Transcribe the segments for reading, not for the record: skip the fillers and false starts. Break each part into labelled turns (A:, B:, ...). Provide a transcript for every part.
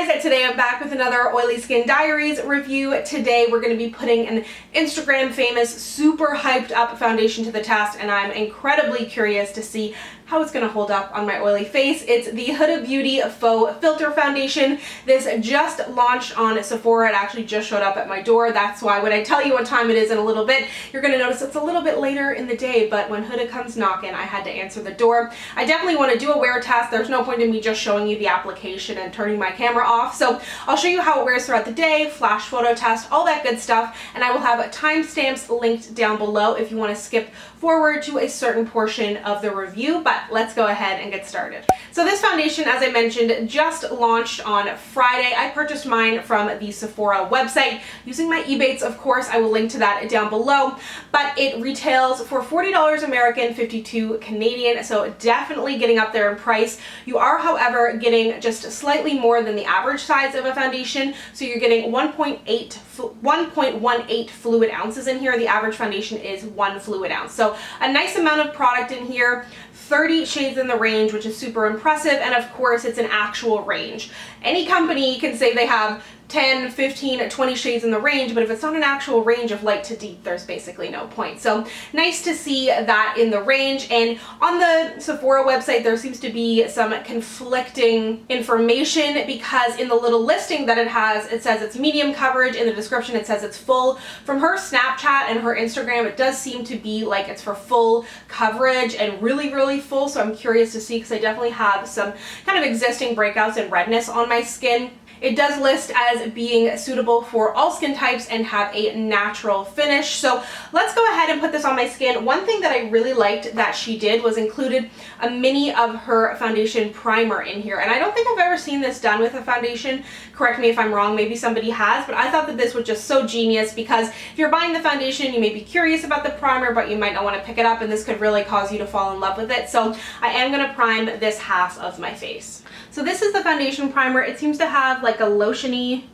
A: guys, today I'm back with another Oily Skin Diaries review. Today we're going to be putting an Instagram famous, super hyped up foundation to the test, and I'm incredibly curious to see how it's going to hold up on my oily face. It's the Huda Beauty Faux Filter Foundation. This just launched on Sephora. It actually just showed up at my door. That's why when I tell you what time it is in a little bit, you're going to notice it's a little bit later in the day, but when Huda comes knocking, I had to answer the door. I definitely want to do a wear test. There's no point in me just showing you the application and turning my camera off. So I'll show you how it wears throughout the day, flash photo test, all that good stuff, and I will have timestamps linked down below if you want to skip forward to a certain portion of the review, but let's go ahead and get started. So this foundation, as I mentioned, just launched on Friday. I purchased mine from the Sephora website using my Ebates, of course. I will link to that down below, but it retails for $40 American, 52 Canadian, so definitely getting up there in price. You are, however, getting just slightly more than the average size of a foundation, so you're getting 1.18 fluid ounces in here. The average foundation is 1 fluid ounce, so a nice amount of product in here. 30 shades in the range, which is super impressive, and of course it's an actual range. Any company can say they have 10, 15, 20 shades in the range, but if it's not an actual range of light to deep, there's basically no point. So nice to see that in the range. And on the Sephora website, there seems to be some conflicting information because in the little listing that it has, it says it's medium coverage. In the description, it says it's full. From her Snapchat and her Instagram, it does seem to be like it's for full coverage and really, really full. So I'm curious to see because I definitely have some kind of existing breakouts and redness on my skin. It does list as being suitable for all skin types and have a natural finish. So let's go ahead and put this on my skin. One thing that I really liked that she did was included a mini of her foundation primer in here. And I don't think I've ever seen this done with a foundation. Correct me if I'm wrong, maybe somebody has, but I thought that this was just so genius because if you're buying the foundation, you may be curious about the primer, but you might not want to pick it up, and this could really cause you to fall in love with it. So I am going to prime this half of my face. So this is the foundation primer. It seems to have like a lotiony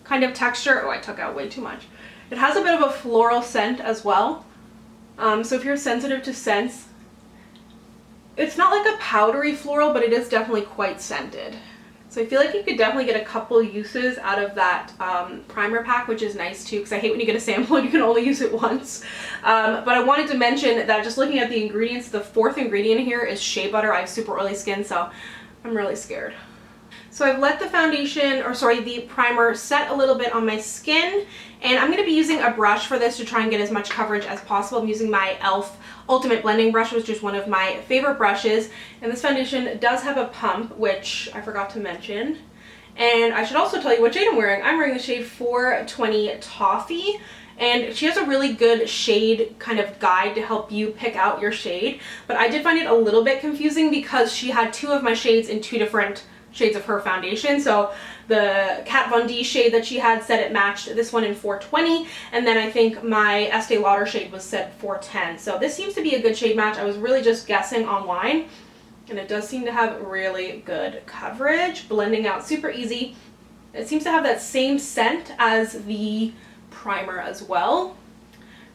A: kind of texture. Oh, I took out way too much. It has a bit of a floral scent as well. So if you're sensitive to scents, it's not like a powdery floral, but it is definitely quite scented. So I feel like you could definitely get a couple uses out of that primer pack, which is nice too, because I hate when you get a sample and you can only use it once. But I wanted to mention that just looking at the ingredients, the fourth ingredient here is shea butter. I have super oily skin, so I'm really scared. So I've let the the primer set a little bit on my skin, and I'm going to be using a brush for this to try and get as much coverage as possible. I'm using my e.l.f. Ultimate Blending Brush, which is one of my favorite brushes, and this foundation does have a pump, which I forgot to mention. And I should also tell you what shade I'm wearing. I'm wearing the shade 420 Toffee, and she has a really good shade kind of guide to help you pick out your shade, but I did find it a little bit confusing because she had two of my shades in two different shades of her foundation. So the Kat Von D shade that she had said it matched this one in 420, and then I think my Estee Lauder shade was set 410. So this seems to be a good shade match. I was really just guessing online, and it does seem to have really good coverage, blending out super easy. It seems to have that same scent as the primer as well,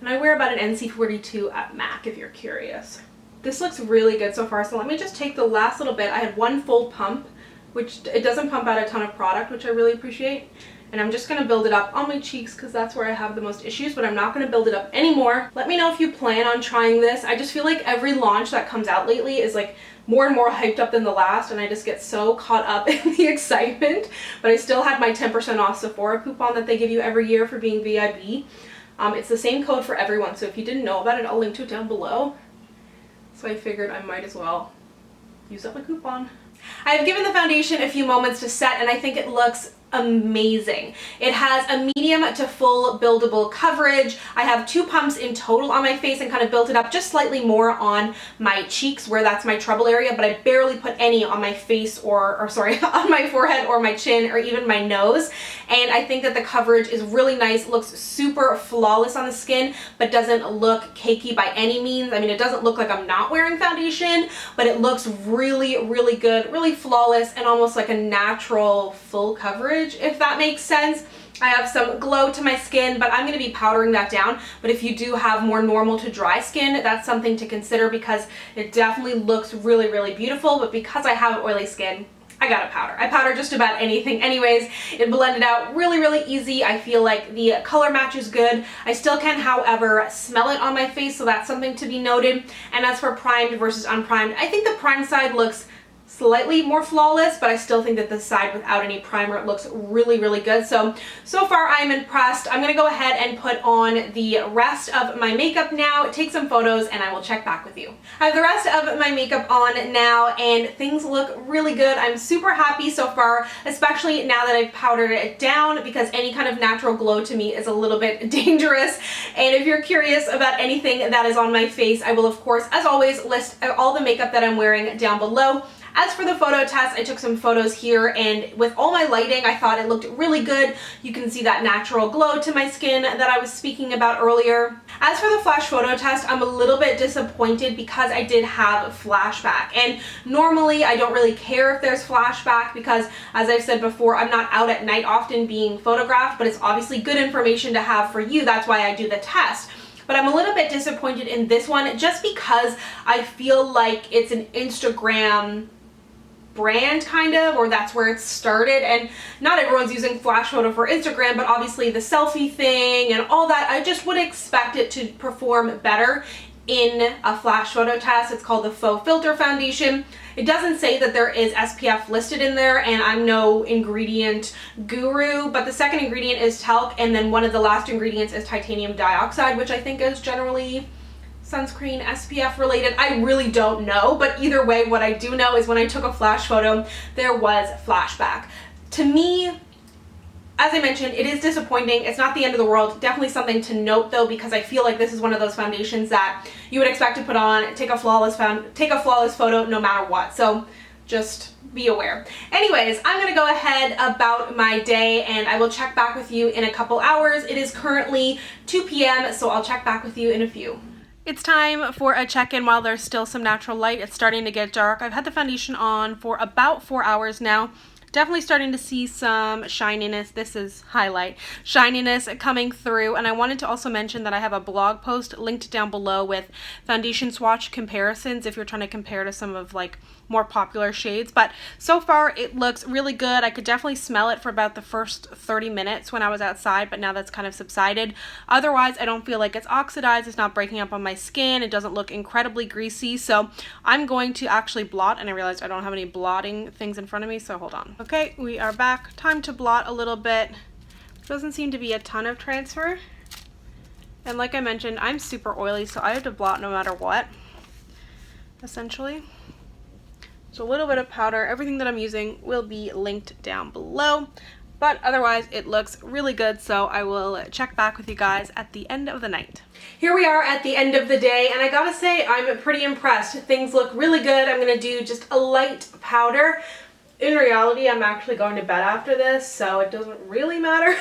A: and I wear about an NC42 at MAC if you're curious. This looks really good so far, so let me just take the last little bit. I had one full pump, which it doesn't pump out a ton of product, which I really appreciate, and I'm just going to build it up on my cheeks because that's where I have the most issues, but I'm not going to build it up anymore. Let me know if you plan on trying this. I just feel like every launch that comes out lately is like more and more hyped up than the last, and I just get so caught up in the excitement. But I still had my 10% off Sephora coupon that they give you every year for being VIB. It's the same code for everyone, so if you didn't know about it, I'll link to it down below. So I figured I might as well use up a coupon. I have given the foundation a few moments to set, and I think it looks amazing. It has a medium to full buildable coverage. I have 2 pumps in total on my face and kind of built it up just slightly more on my cheeks where that's my trouble area, but I barely put any on my face or sorry, on my forehead or my chin or even my nose. And I think that the coverage is really nice. It looks super flawless on the skin, but doesn't look cakey by any means. I mean, it doesn't look like I'm not wearing foundation, but it looks really, really good, really flawless, and almost like a natural full coverage, if that makes sense. I have some glow to my skin, but I'm going to be powdering that down. But if you do have more normal to dry skin, that's something to consider because it definitely looks really, really beautiful. But because I have oily skin, I got a powder. I powder just about anything anyways. It blended out really easy. I feel like the color match is good. I still can, however, smell it on my face, so that's something to be noted. And as for primed versus unprimed, I think the primed side looks slightly more flawless, but I still think that the side without any primer looks really good. So far I'm impressed. I'm gonna go ahead and put on the rest of my makeup now, take some photos, and I will check back with you. I have the rest of my makeup on now, and things look really good. I'm super happy so far, especially now that I've powdered it down, because any kind of natural glow to me is a little bit dangerous. And if you're curious about anything that is on my face, I will of course, as always, list all the makeup that I'm wearing down below. As for the photo test, I took some photos here, and with all my lighting, I thought it looked really good. You can see that natural glow to my skin that I was speaking about earlier. As for the flash photo test, I'm a little bit disappointed because I did have flashback, and normally I don't really care if there's flashback because, as I've said before, I'm not out at night often being photographed, but it's obviously good information to have for you. That's why I do the test. But I'm a little bit disappointed in this one just because I feel like it's an Instagram brand kind of, or that's where it started, and not everyone's using flash photo for Instagram, but obviously the selfie thing and all that, I just would expect it to perform better in a flash photo test. It's called the Faux Filter Foundation. It doesn't say that there is SPF listed in there, and I'm no ingredient guru, but the second ingredient is talc, and then one of the last ingredients is titanium dioxide, which I think is generally sunscreen SPF related. I really don't know, but either way, what I do know is when I took a flash photo, there was flashback. To me, as I mentioned, it is disappointing. It's not the end of the world. Definitely something to note though, because I feel like this is one of those foundations that you would expect to put on, take a flawless photo no matter what. So just be aware. Anyways, I'm gonna go ahead about my day, and I will check back with you in a couple hours. It is currently 2 p.m., so I'll check back with you in a few. It's time for a check-in while there's still some natural light. It's starting to get dark. I've had the foundation on for about 4 hours now. Definitely starting to see some shininess. This is highlight. Shininess coming through. And I wanted to also mention that I have a blog post linked down below with foundation swatch comparisons if you're trying to compare to some of like more popular shades. But so far it looks really good. I could definitely smell it for about the first 30 minutes when I was outside, but now that's kind of subsided. Otherwise, I don't feel like it's oxidized. It's not breaking up on my skin. It doesn't look incredibly greasy. So I'm going to actually blot, and I realized I don't have any blotting things in front of me, so hold on. Okay, we are back. Time to blot a little bit. Doesn't seem to be a ton of transfer. And like I mentioned, I'm super oily, so I have to blot no matter what, essentially. So a little bit of powder. Everything that I'm using will be linked down below. But otherwise, it looks really good, so I will check back with you guys at the end of the night. Here we are at the end of the day, and I gotta say, I'm pretty impressed. Things look really good. I'm gonna do just a light powder. In reality, I'm actually going to bed after this, so it doesn't really matter.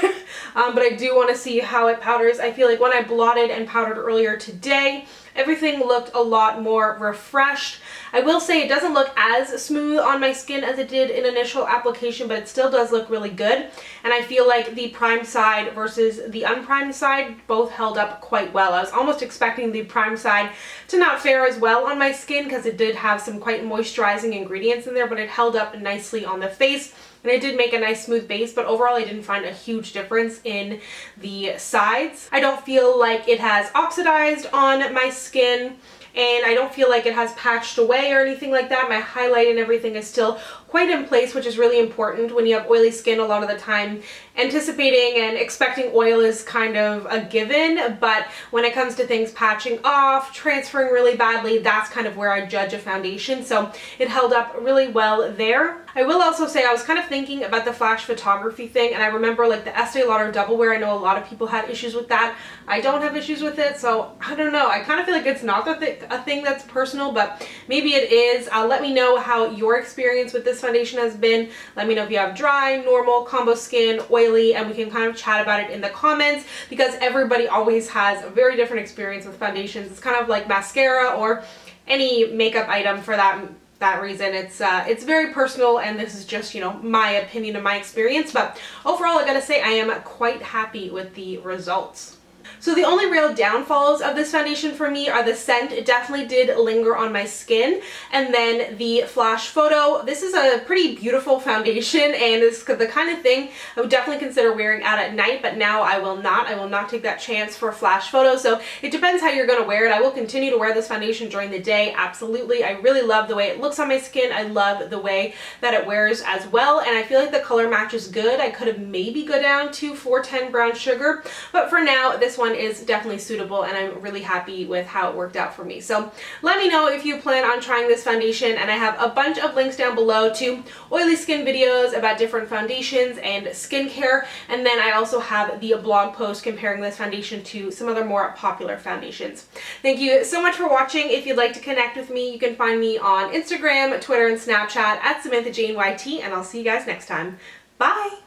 A: But I do want to see how it powders. I feel like when I blotted and powdered earlier today, everything looked a lot more refreshed. I will say it doesn't look as smooth on my skin as it did in initial application, but it still does look really good. And I feel like the primed side versus the unprimed side both held up quite well. I was almost expecting the primed side to not fare as well on my skin because it did have some quite moisturizing ingredients in there, but it held up nicely on the face. And it did make a nice smooth base, but overall I didn't find a huge difference in the sides. I don't feel like it has oxidized on my skin, and I don't feel like it has patched away or anything like that. My highlight and everything is still quite in place, which is really important when you have oily skin. A lot of the time anticipating and expecting oil is kind of a given, but when it comes to things patching off, transferring really badly, that's kind of where I judge a foundation. So it held up really well there. I will also say I was kind of thinking about the flash photography thing, and I remember like the Estee Lauder Double Wear. I know a lot of people had issues with that. I don't have issues with it, so I don't know. I kind of feel like it's not a thing that's personal, but maybe it is. Let me know how your experience with this foundation has been. Let me know if you have dry, normal, combo skin, oily, and we can kind of chat about it in the comments, because everybody always has a very different experience with foundations. It's kind of like mascara or any makeup item for that reason. It's very personal, and this is just, you know, my opinion and my experience, but overall I gotta say I am quite happy with the results. So the only real downfalls of this foundation for me are the scent. It definitely did linger on my skin. And then the flash photo. This is a pretty beautiful foundation, and it's the kind of thing I would definitely consider wearing out at night, but now I will not. I will not take that chance for flash photo. So it depends how you're going to wear it. I will continue to wear this foundation during the day. Absolutely. I really love the way it looks on my skin. I love the way that it wears as well. And I feel like the color match is good. I could have maybe go down to 410 Brown Sugar, but for now, this one is definitely suitable, and I'm really happy with how it worked out for me. So let me know if you plan on trying this foundation, and I have a bunch of links down below to oily skin videos about different foundations and skincare, and then I also have the blog post comparing this foundation to some other more popular foundations. Thank you so much for watching. If you'd like to connect with me, you can find me on Instagram, Twitter, and Snapchat at SamanthaJaneYT, and I'll see you guys next time. Bye!